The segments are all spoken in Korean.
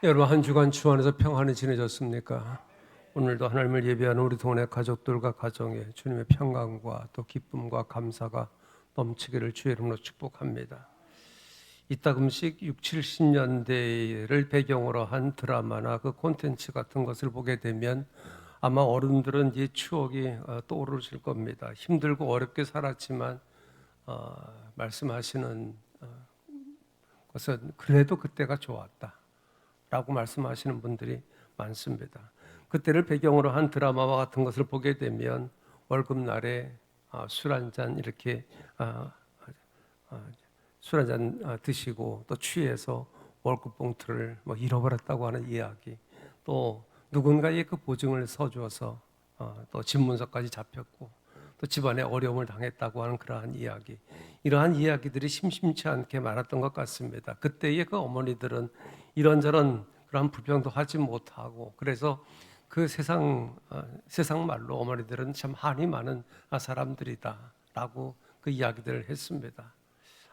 여러분 한 주간 주 안에서 평안히 지내셨습니까? 오늘도 하나님을 예배하는 우리 동네 가족들과 가정에 주님의 평강과 또 기쁨과 감사가 넘치기를 주의 이름으로 축복합니다. 이따금씩 6, 70년대를 배경으로 한 드라마나 그 콘텐츠 같은 것을 보게 되면 아마 어른들은 이 추억이 떠오르실 겁니다. 힘들고 어렵게 살았지만 말씀하시는 것은 그래도 그때가 좋았다 라고 말씀하시는 분들이 많습니다. 그때를 배경으로 한 드라마와 같은 것을 보게 되면 월급날에 술 한잔 이렇게 술 한잔 드시고 또 취해서 월급 봉투를 뭐 잃어버렸다고 하는 이야기, 또 누군가의 그 보증을 서줘서 또 집문서까지 잡혔고 또 집안에 어려움을 당했다고 하는 그러한 이야기, 이러한 이야기들이 심심치 않게 많았던 것 같습니다. 그때의 그 어머니들은 이런저런 그런 불평도 하지 못하고, 그래서 그 세상 말로 어머니들은 참 한이 많은 사람들이다라고 그 이야기들을 했습니다.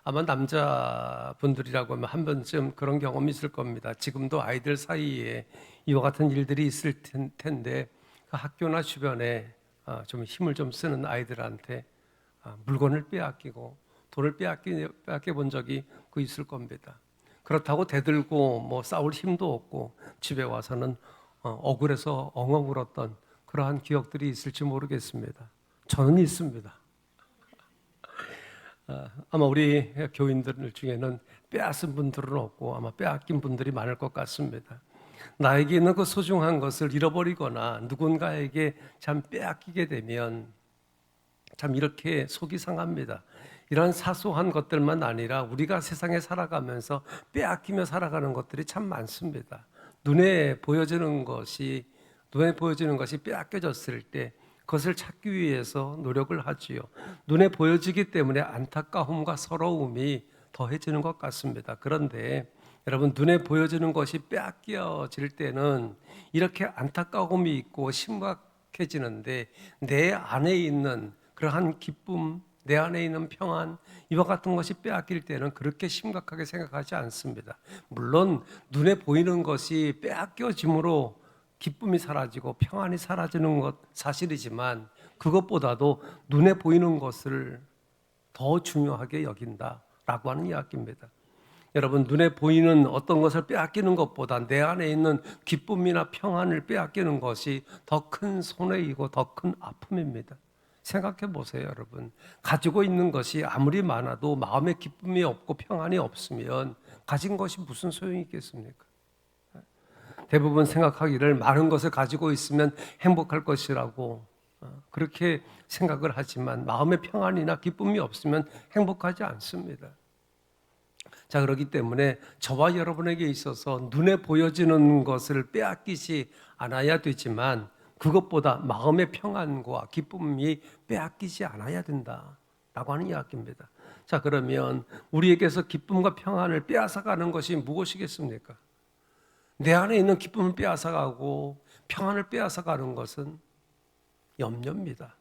아마 남자분들이라고 하면 한 번쯤 그런 경험이 있을 겁니다. 지금도 아이들 사이에 이와 같은 일들이 있을 텐데 그 학교나 주변에 좀 힘을 좀 쓰는 아이들한테 물건을 빼앗기고 돈을 빼앗겨 본 적이 있을 겁니다. 그렇다고 대들고 뭐 싸울 힘도 없고 집에 와서는 억울해서 엉엉 울었던 그러한 기억들이 있을지 모르겠습니다. 저는 있습니다. 아마 우리 교인들 중에는 빼앗은 분들은 없고 아마 빼앗긴 분들이 많을 것 같습니다. 나에게 있는 그 소중한 것을 잃어버리거나 누군가에게 참 빼앗기게 되면 참 이렇게 속이 상합니다. 이런 사소한 것들만 아니라 우리가 세상에 살아가면서 빼앗기며 살아가는 것들이 참 많습니다. 눈에 보여지는 것이 빼앗겨졌을 때 그것을 찾기 위해서 노력을 하지요. 눈에 보여지기 때문에 안타까움과 서러움이 더해지는 것 같습니다. 그런데 여러분, 눈에 보여지는 것이 빼앗겨질 때는 이렇게 안타까움이 있고 심각해지는데 내 안에 있는 그러한 기쁨, 내 안에 있는 평안, 이와 같은 것이 빼앗길 때는 그렇게 심각하게 생각하지 않습니다. 물론 눈에 보이는 것이 빼앗겨짐으로 기쁨이 사라지고 평안이 사라지는 것 사실이지만, 그것보다도 눈에 보이는 것을 더 중요하게 여긴다라고 하는 이야기입니다. 여러분, 눈에 보이는 어떤 것을 빼앗기는 것보다 내 안에 있는 기쁨이나 평안을 빼앗기는 것이 더 큰 손해이고 더 큰 아픔입니다. 생각해 보세요, 여러분. 가지고 있는 것이 아무리 많아도 마음에 기쁨이 없고 평안이 없으면 가진 것이 무슨 소용이 있겠습니까? 대부분 생각하기를 많은 것을 가지고 있으면 행복할 것이라고 그렇게 생각을 하지만 마음의 평안이나 기쁨이 없으면 행복하지 않습니다. 자, 그렇기 때문에 저와 여러분에게 있어서 눈에 보여지는 것을 빼앗기지 않아야 되지만 그것보다 마음의 평안과 기쁨이 빼앗기지 않아야 된다라고 하는 이야기입니다. 자, 그러면 우리에게서 기쁨과 평안을 빼앗아가는 것이 무엇이겠습니까? 내 안에 있는 기쁨을 빼앗아가고 평안을 빼앗아가는 것은 염려입니다.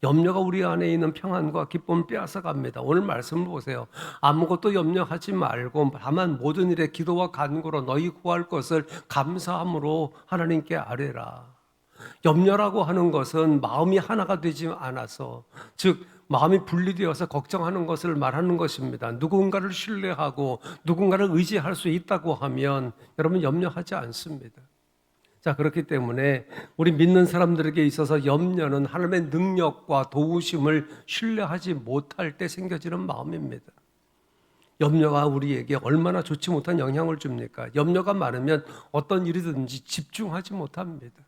염려가 우리 안에 있는 평안과 기쁨을 빼앗아갑니다. 오늘 말씀을 보세요. 아무것도 염려하지 말고 다만 모든 일에 기도와 간구로 너희 구할 것을 감사함으로 하나님께 아뢰라. 염려라고 하는 것은 마음이 하나가 되지 않아서, 즉 마음이 분리되어서 걱정하는 것을 말하는 것입니다. 누군가를 신뢰하고 누군가를 의지할 수 있다고 하면 여러분 염려하지 않습니다. 자, 그렇기 때문에 우리 믿는 사람들에게 있어서 염려는 하나님의 능력과 도우심을 신뢰하지 못할 때 생겨지는 마음입니다. 염려가 우리에게 얼마나 좋지 못한 영향을 줍니까? 염려가 많으면 어떤 일이든지 집중하지 못합니다.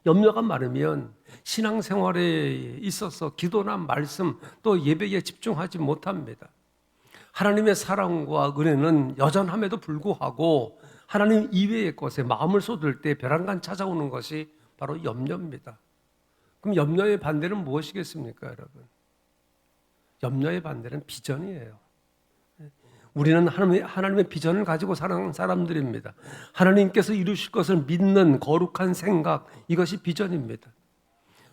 염려가 많으면 신앙생활에 있어서 기도나 말씀 또 예배에 집중하지 못합니다. 하나님의 사랑과 은혜는 여전함에도 불구하고 하나님 이외의 것에 마음을 쏟을 때 벼랑간 찾아오는 것이 바로 염려입니다. 그럼 염려의 반대는 무엇이겠습니까, 여러분? 염려의 반대는 비전이에요. 우리는 하나님의 비전을 가지고 사는 사람들입니다. 하나님께서 이루실 것을 믿는 거룩한 생각, 이것이 비전입니다.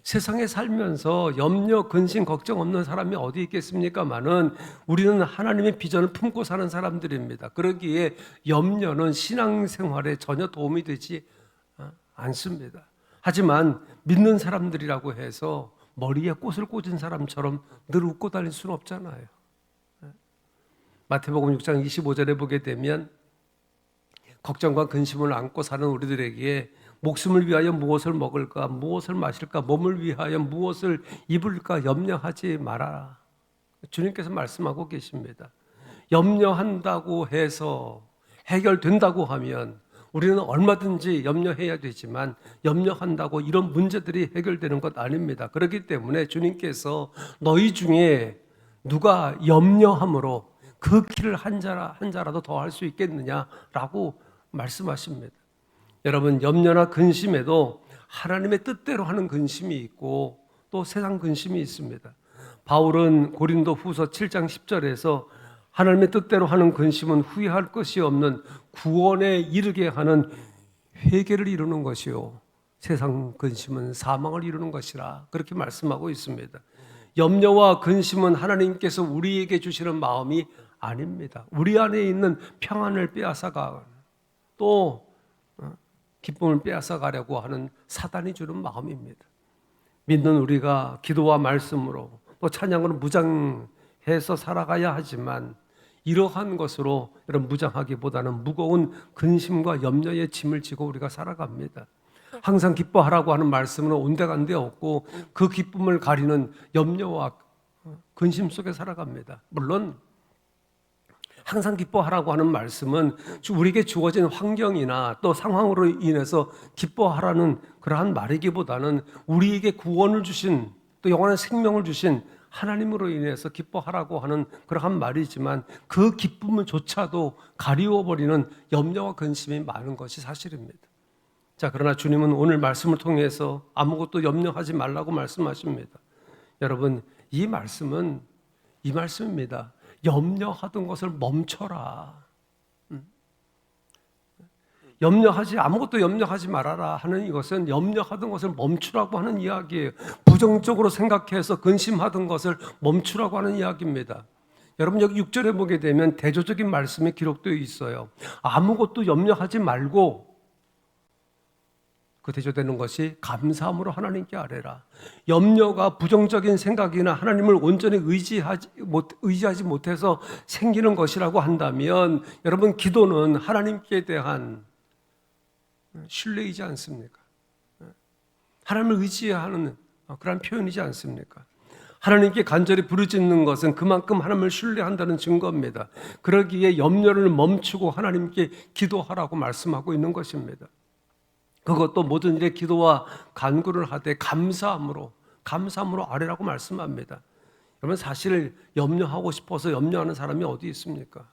세상에 살면서 염려, 근심, 걱정 없는 사람이 어디 있겠습니까마는 우리는 하나님의 비전을 품고 사는 사람들입니다. 그러기에 염려는 신앙생활에 전혀 도움이 되지 않습니다. 하지만 믿는 사람들이라고 해서 머리에 꽃을 꽂은 사람처럼 늘 웃고 다닐 수는 없잖아요. 마태복음 6장 25절에 보게 되면 걱정과 근심을 안고 사는 우리들에게 목숨을 위하여 무엇을 먹을까, 무엇을 마실까, 몸을 위하여 무엇을 입을까 염려하지 말아라. 주님께서 말씀하고 계십니다. 염려한다고 해서 해결된다고 하면 우리는 얼마든지 염려해야 되지만 염려한다고 이런 문제들이 해결되는 것 아닙니다. 그렇기 때문에 주님께서 너희 중에 누가 염려함으로 그 길을 한 자라도 더 할 수 있겠느냐라고 말씀하십니다. 여러분, 염려나 근심에도 하나님의 뜻대로 하는 근심이 있고 또 세상 근심이 있습니다. 바울은 고린도 후서 7장 10절에서 하나님의 뜻대로 하는 근심은 후회할 것이 없는 구원에 이르게 하는 회개를 이루는 것이요, 세상 근심은 사망을 이루는 것이라, 그렇게 말씀하고 있습니다. 염려와 근심은 하나님께서 우리에게 주시는 마음이 아닙니다. 우리 안에 있는 평안을 빼앗아가 또 기쁨을 빼앗아가려고 하는 사단이 주는 마음입니다. 믿는 우리가 기도와 말씀으로 또 찬양으로 무장해서 살아가야 하지만 이러한 것으로 여러분 무장하기보다는 무거운 근심과 염려의 짐을 지고 우리가 살아갑니다. 항상 기뻐하라고 하는 말씀은 온데간데 없고 그 기쁨을 가리는 염려와 근심 속에 살아갑니다. 물론 항상 기뻐하라고 하는 말씀은 우리에게 주어진 환경이나 또 상황으로 인해서 기뻐하라는 그러한 말이기보다는 우리에게 구원을 주신 또 영원한 생명을 주신 하나님으로 인해서 기뻐하라고 하는 그러한 말이지만 그 기쁨조차도 가리워버리는 염려와 근심이 많은 것이 사실입니다. 자, 그러나 주님은 오늘 말씀을 통해서 아무것도 염려하지 말라고 말씀하십니다. 여러분, 이 말씀은 이 말씀입니다. 염려하던 것을 멈춰라. 아무것도 염려하지 말아라 하는 이것은 염려하던 것을 멈추라고 하는 이야기예요. 부정적으로 생각해서 근심하던 것을 멈추라고 하는 이야기입니다. 여러분, 여기 6절에 보게 되면 대조적인 말씀이 기록되어 있어요. 아무것도 염려하지 말고 그 대조되는 것이 감사함으로 하나님께 아뢰라. 염려가 부정적인 생각이나 하나님을 온전히 의지하지 못해서 생기는 것이라고 한다면 여러분, 기도는 하나님께 대한 신뢰이지 않습니까? 하나님을 의지하는 그런 표현이지 않습니까? 하나님께 간절히 부르짖는 것은 그만큼 하나님을 신뢰한다는 증거입니다. 그러기에 염려를 멈추고 하나님께 기도하라고 말씀하고 있는 것입니다. 그것도 모든 일에 기도와 간구를 하되 감사함으로 아뢰라고 말씀합니다. 여러분, 사실 염려하고 싶어서 염려하는 사람이 어디 있습니까?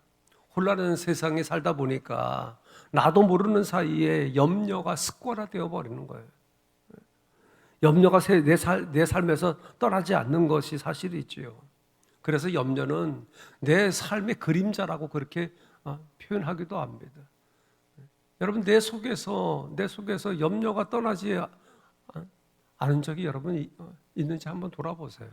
혼란한 세상에 살다 보니까 나도 모르는 사이에 염려가 습관화되어 버리는 거예요. 염려가 내 삶에서 떠나지 않는 것이 사실이지요. 그래서 염려는 내 삶의 그림자라고 그렇게 표현하기도 합니다. 여러분, 내 속에서 염려가 떠나지 않은 적이 여러분 있는지 한번 돌아보세요.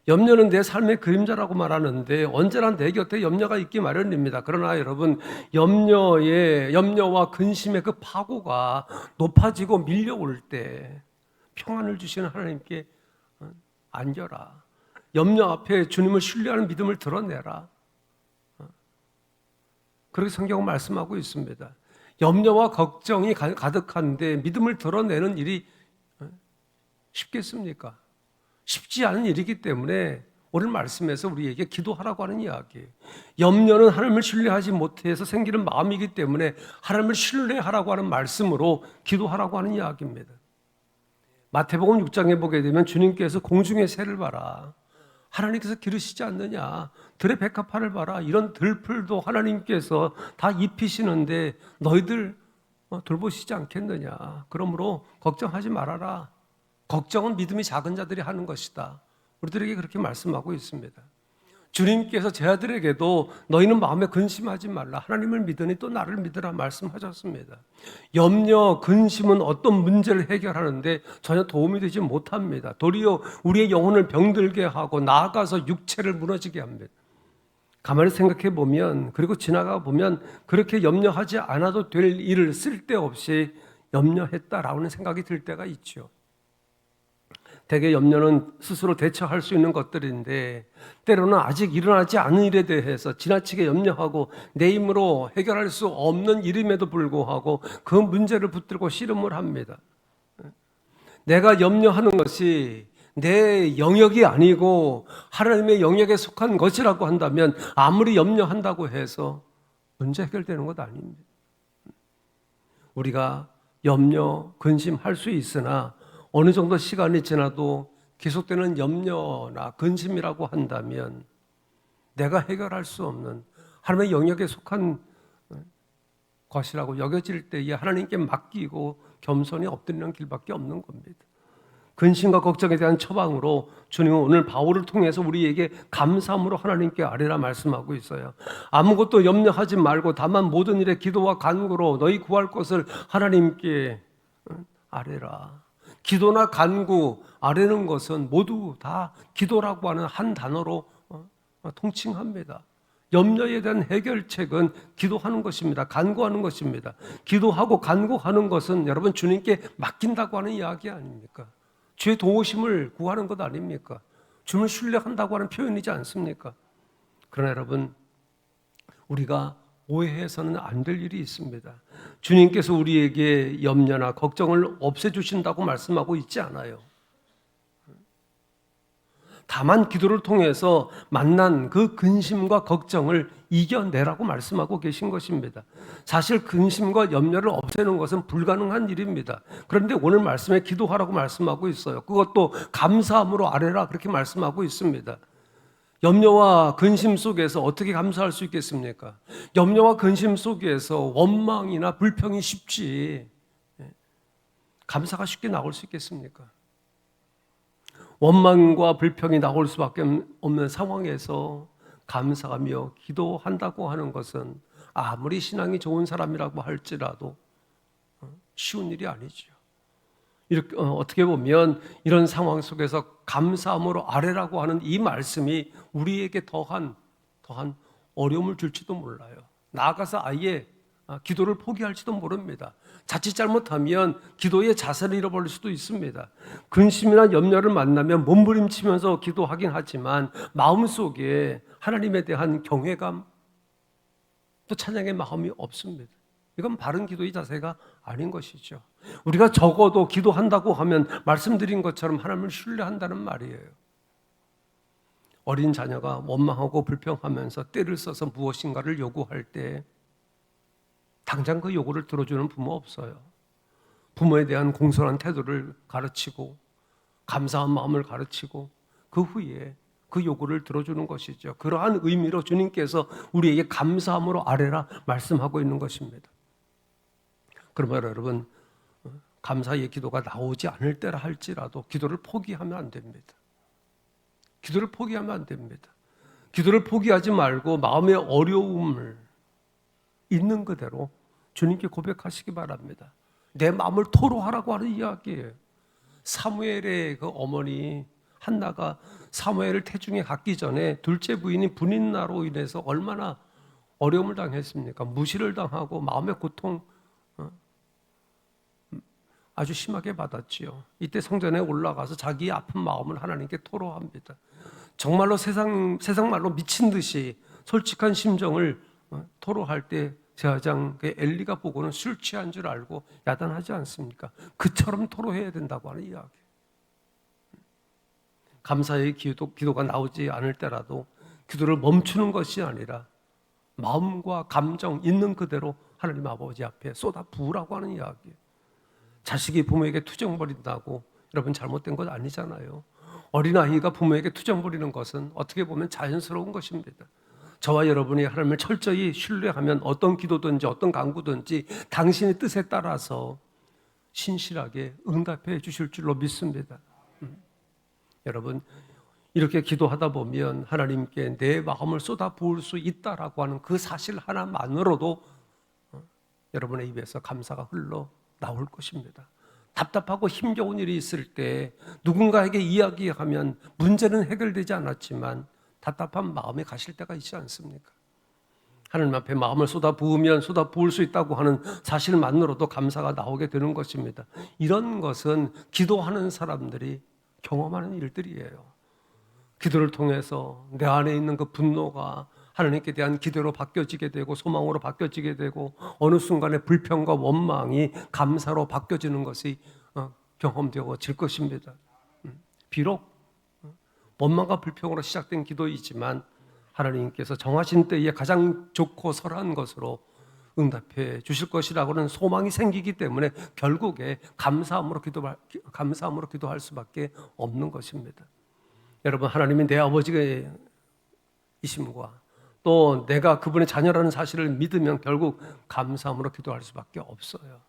염려는 내 삶의 그림자라고 말하는데 언제나 내 곁에 염려가 있기 마련입니다. 그러나 여러분, 염려와 근심의 그 파고가 높아지고 밀려올 때 평안을 주시는 하나님께 안겨라. 염려 앞에 주님을 신뢰하는 믿음을 드러내라. 그렇게 성경은 말씀하고 있습니다. 염려와 걱정이 가득한데 믿음을 드러내는 일이 쉽겠습니까? 쉽지 않은 일이기 때문에 오늘 말씀에서 우리에게 기도하라고 하는 이야기예요. 염려는 하나님을 신뢰하지 못해서 생기는 마음이기 때문에 하나님을 신뢰하라고 하는 말씀으로 기도하라고 하는 이야기입니다. 마태복음 6장에 보게 되면 주님께서 공중의 새를 봐라. 하나님께서 기르시지 않느냐. 들의 백합화를 봐라. 이런 들풀도 하나님께서 다 입히시는데 너희들 돌보시지 않겠느냐. 그러므로 걱정하지 말아라. 걱정은 믿음이 작은 자들이 하는 것이다. 우리들에게 그렇게 말씀하고 있습니다. 주님께서 제 아들에게도 너희는 마음에 근심하지 말라. 하나님을 믿으니 또 나를 믿으라 말씀하셨습니다. 염려, 근심은 어떤 문제를 해결하는데 전혀 도움이 되지 못합니다. 도리어 우리의 영혼을 병들게 하고 나아가서 육체를 무너지게 합니다. 가만히 생각해 보면, 그리고 지나가 보면 그렇게 염려하지 않아도 될 일을 쓸데없이 염려했다라는 생각이 들 때가 있죠. 대개 염려는 스스로 대처할 수 있는 것들인데 때로는 아직 일어나지 않은 일에 대해서 지나치게 염려하고 내 힘으로 해결할 수 없는 일임에도 불구하고 그 문제를 붙들고 씨름을 합니다. 내가 염려하는 것이 내 영역이 아니고 하나님의 영역에 속한 것이라고 한다면 아무리 염려한다고 해서 문제 해결되는 것 아닙니다. 우리가 염려, 근심할 수 있으나 어느 정도 시간이 지나도 계속되는 염려나 근심이라고 한다면 내가 해결할 수 없는 하나님의 영역에 속한 것이라고 여겨질 때에 하나님께 맡기고 겸손히 엎드리는 길밖에 없는 겁니다. 근심과 걱정에 대한 처방으로 주님은 오늘 바울을 통해서 우리에게 감사함으로 하나님께 아뢰라 말씀하고 있어요. 아무것도 염려하지 말고 다만 모든 일에 기도와 간구로 너희 구할 것을 하나님께 아뢰라. 기도나 간구, 아뢰는 것은 모두 다 기도라고 하는 한 단어로 통칭합니다. 염려에 대한 해결책은 기도하는 것입니다. 간구하는 것입니다. 기도하고 간구하는 것은 여러분 주님께 맡긴다고 하는 이야기 아닙니까? 주의 도우심을 구하는 것 아닙니까? 주님을 신뢰한다고 하는 표현이지 않습니까? 그러나 여러분, 우리가 오해해서는 안 될 일이 있습니다. 주님께서 우리에게 염려나 걱정을 없애주신다고 말씀하고 있지 않아요. 다만 기도를 통해서 만난 그 근심과 걱정을 이겨내라고 말씀하고 계신 것입니다. 사실 근심과 염려를 없애는 것은 불가능한 일입니다. 그런데 오늘 말씀에 기도하라고 말씀하고 있어요. 그것도 감사함으로 아뢰라 그렇게 말씀하고 있습니다. 염려와 근심 속에서 어떻게 감사할 수 있겠습니까? 염려와 근심 속에서 원망이나 불평이 쉽지 감사가 쉽게 나올 수 있겠습니까? 원망과 불평이 나올 수밖에 없는 상황에서 감사하며 기도한다고 하는 것은 아무리 신앙이 좋은 사람이라고 할지라도 쉬운 일이 아니죠. 이렇게 어떻게 보면 이런 상황 속에서 감사함으로 아뢰라고 하는 이 말씀이 우리에게 더한 어려움을 줄지도 몰라요. 나아가서 아예 기도를 포기할지도 모릅니다. 자칫 잘못하면 기도의 자세를 잃어버릴 수도 있습니다. 근심이나 염려를 만나면 몸부림치면서 기도하긴 하지만 마음속에 하나님에 대한 경외감 또 찬양의 마음이 없습니다. 이건 바른 기도의 자세가 아닌 것이죠. 우리가 적어도 기도한다고 하면 말씀드린 것처럼 하나님을 신뢰한다는 말이에요. 어린 자녀가 원망하고 불평하면서 떼를 써서 무엇인가를 요구할 때 당장 그 요구를 들어주는 부모 없어요. 부모에 대한 공손한 태도를 가르치고 감사한 마음을 가르치고 그 후에 그 요구를 들어주는 것이죠. 그러한 의미로 주님께서 우리에게 감사함으로 아뢰라 말씀하고 있는 것입니다. 그러면 여러분, 감사의 기도가 나오지 않을 때라 할지라도 기도를 포기하면 안 됩니다. 기도를 포기하면 안 됩니다. 기도를 포기하지 말고 마음의 어려움을 있는 그대로 주님께 고백하시기 바랍니다. 내 마음을 토로하라고 하는 이야기예요. 사무엘의 그 어머니 한나가 사무엘을 태중에 갖기 전에 둘째 부인인 분인나로 인해서 얼마나 어려움을 당했습니까? 무시를 당하고 마음의 고통 아주 심하게 받았지요. 이때 성전에 올라가서 자기의 아픈 마음을 하나님께 토로합니다. 정말로 세상 말로 미친 듯이 솔직한 심정을 토로할 때 제사장 엘리가 보고는 술 취한 줄 알고 야단하지 않습니까? 그처럼 토로해야 된다고 하는 이야기. 감사의 기도가 나오지 않을 때라도 기도를 멈추는 것이 아니라 마음과 감정 있는 그대로 하나님 아버지 앞에 쏟아 부으라고 하는 이야기. 자식이 부모에게 투정 부린다고 여러분 잘못된 것 아니잖아요. 어린아이가 부모에게 투정 부리는 것은 어떻게 보면 자연스러운 것입니다. 저와 여러분이 하나님을 철저히 신뢰하면 어떤 기도든지 어떤 간구든지 당신의 뜻에 따라서 신실하게 응답해 주실 줄로 믿습니다. 여러분, 이렇게 기도하다 보면 하나님께 내 마음을 쏟아 부을 수 있다라고 하는 그 사실 하나만으로도 여러분의 입에서 감사가 흘러 나올 것입니다. 답답하고 힘겨운 일이 있을 때 누군가에게 이야기하면 문제는 해결되지 않았지만 답답한 마음이 가실 때가 있지 않습니까? 하나님 앞에 마음을 쏟아 부으면 쏟아 부을 수 있다고 하는 사실만으로도 감사가 나오게 되는 것입니다. 이런 것은 기도하는 사람들이 경험하는 일들이에요. 기도를 통해서 내 안에 있는 그 분노가 하나님께 대한 기도로 바뀌어지게 되고 소망으로 바뀌어지게 되고 어느 순간에 불평과 원망이 감사로 바뀌어지는 것이 경험되어질 것입니다. 비록 원망과 불평으로 시작된 기도이지만 하나님께서 정하신 때에 가장 좋고 선한 것으로 응답해 주실 것이라고는 소망이 생기기 때문에 결국에 감사함으로 기도할 수밖에 없는 것입니다. 여러분, 하나님이 내 아버지이심과 또 내가 그분의 자녀라는 사실을 믿으면 결국 감사함으로 기도할 수밖에 없어요.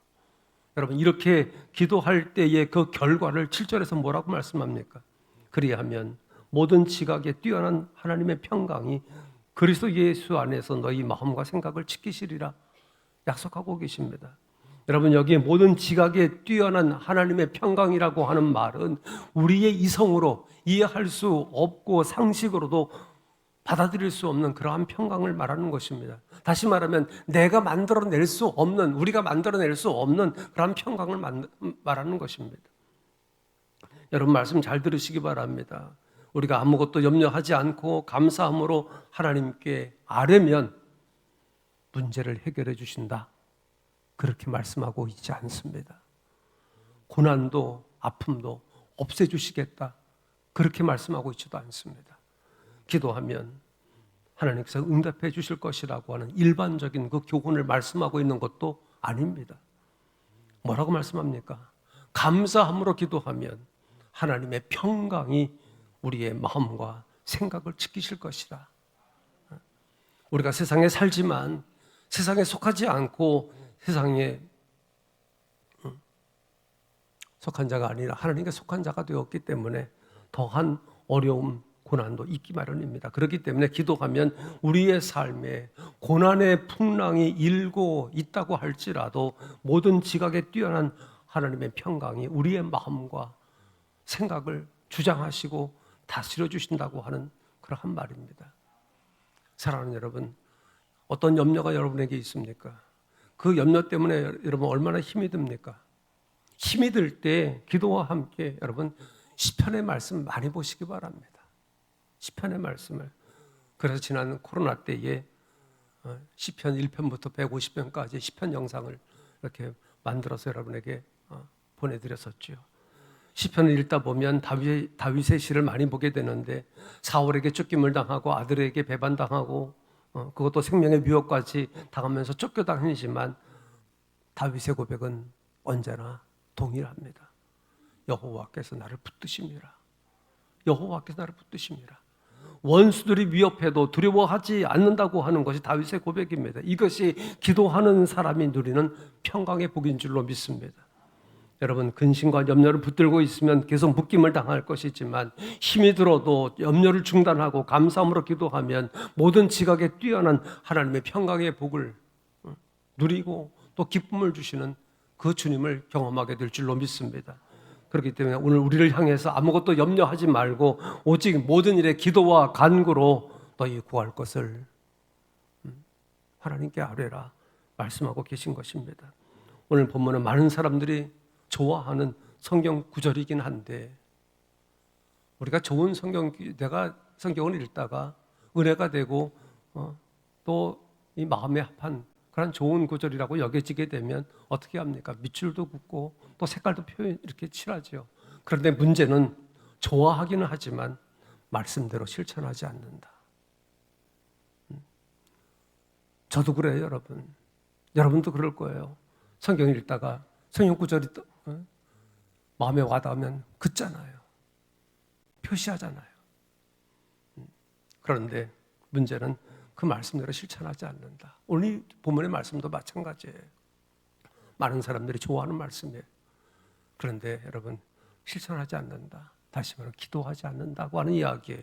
여러분, 이렇게 기도할 때의 그 결과를 7절에서 뭐라고 말씀합니까? 그리하면 모든 지각에 뛰어난 하나님의 평강이 그리스도 예수 안에서 너희 마음과 생각을 지키시리라 약속하고 계십니다. 여러분, 여기에 모든 지각에 뛰어난 하나님의 평강이라고 하는 말은 우리의 이성으로 이해할 수 없고 상식으로도 받아들일 수 없는 그러한 평강을 말하는 것입니다. 다시 말하면 내가 만들어낼 수 없는, 우리가 만들어낼 수 없는 그러한 평강을 말하는 것입니다. 여러분, 말씀 잘 들으시기 바랍니다. 우리가 아무것도 염려하지 않고 감사함으로 하나님께 아뢰면 문제를 해결해 주신다, 그렇게 말씀하고 있지 않습니다. 고난도 아픔도 없애주시겠다, 그렇게 말씀하고 있지도 않습니다. 기도하면 하나님께서 응답해 주실 것이라고 하는 일반적인 그 교훈을 말씀하고 있는 것도 아닙니다. 뭐라고 말씀합니까? 감사함으로 기도하면 하나님의 평강이 우리의 마음과 생각을 지키실 것이라. 우리가 세상에 살지만 세상에 속하지 않고 세상에 속한 자가 아니라 하나님께 속한 자가 되었기 때문에 더한 어려움, 고난도 있기 마련입니다. 그렇기 때문에 기도하면 우리의 삶에 고난의 풍랑이 일고 있다고 할지라도 모든 지각에 뛰어난 하나님의 평강이 우리의 마음과 생각을 주장하시고 다스려 주신다고 하는 그러한 말입니다. 사랑하는 여러분, 어떤 염려가 여러분에게 있습니까? 그 염려 때문에 여러분 얼마나 힘이 듭니까? 힘이 들 때 기도와 함께 여러분 시편의 말씀 많이 보시기 바랍니다. 시편의 말씀을. 그래서 지난 코로나 때에 시편 1편부터 150편까지 시편 영상을 이렇게 만들어서 여러분에게 보내드렸었죠. 시편을 읽다 보면 다윗의 시를 많이 보게 되는데 사울에게 쫓김을 당하고 아들에게 배반당하고 그것도 생명의 위협까지 당하면서 쫓겨다니지만 다윗의 고백은 언제나 동일합니다. 여호와께서 나를 붙드심이라. 여호와께서 나를 붙드심이라. 원수들이 위협해도 두려워하지 않는다고 하는 것이 다윗의 고백입니다. 이것이 기도하는 사람이 누리는 평강의 복인 줄로 믿습니다. 여러분, 근심과 염려를 붙들고 있으면 계속 묶임을 당할 것이지만 힘이 들어도 염려를 중단하고 감사함으로 기도하면 모든 지각에 뛰어난 하나님의 평강의 복을 누리고 또 기쁨을 주시는 그 주님을 경험하게 될 줄로 믿습니다. 그렇기 때문에 오늘 우리를 향해서 아무것도 염려하지 말고 오직 모든 일에 기도와 간구로 너희 구할 것을 하나님께 아뢰라 말씀하고 계신 것입니다. 오늘 본문은 많은 사람들이 좋아하는 성경 구절이긴 한데 우리가 좋은 내가 성경을 읽다가 은혜가 되고 또 이 마음에 합한 그런 좋은 구절이라고 여겨지게 되면 어떻게 합니까? 밑줄도 긋고 또 색깔도 표현 이렇게 칠하죠. 그런데 문제는 좋아하기는 하지만 말씀대로 실천하지 않는다. 저도 그래요, 여러분. 여러분도 그럴 거예요. 성경 읽다가 성경 구절이 마음에 와닿으면 긋잖아요. 표시하잖아요. 그런데 문제는 그 말씀대로 실천하지 않는다. 오늘 본문의 말씀도 마찬가지예요. 많은 사람들이 좋아하는 말씀이에요. 그런데 여러분 실천하지 않는다. 다시 말해 기도하지 않는다고 하는 이야기예요.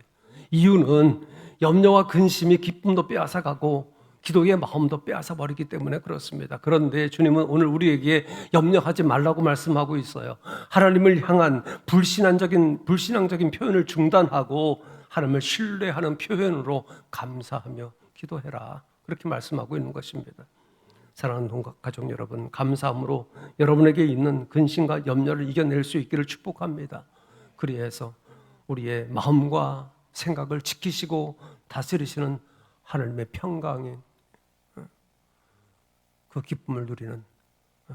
이유는 염려와 근심이 기쁨도 빼앗아가고 기도의 마음도 빼앗아 버리기 때문에 그렇습니다. 그런데 주님은 오늘 우리에게 염려하지 말라고 말씀하고 있어요. 하나님을 향한 불신앙적인 표현을 중단하고 하나님을 신뢰하는 표현으로 감사하며 기도해라. 그렇게 말씀하고 있는 것입니다. 사랑하는 가족 여러분, 감사함으로 여러분에게 있는 근심과 염려를 이겨낼 수 있기를 축복합니다. 그리해서 우리의 마음과 생각을 지키시고 다스리시는 하나님의 평강인 그 기쁨을 누리는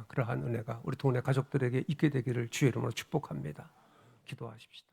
그러한 은혜가 우리 동네 가족들에게 있게 되기를 주의 이름으로 축복합니다. 기도하십시다.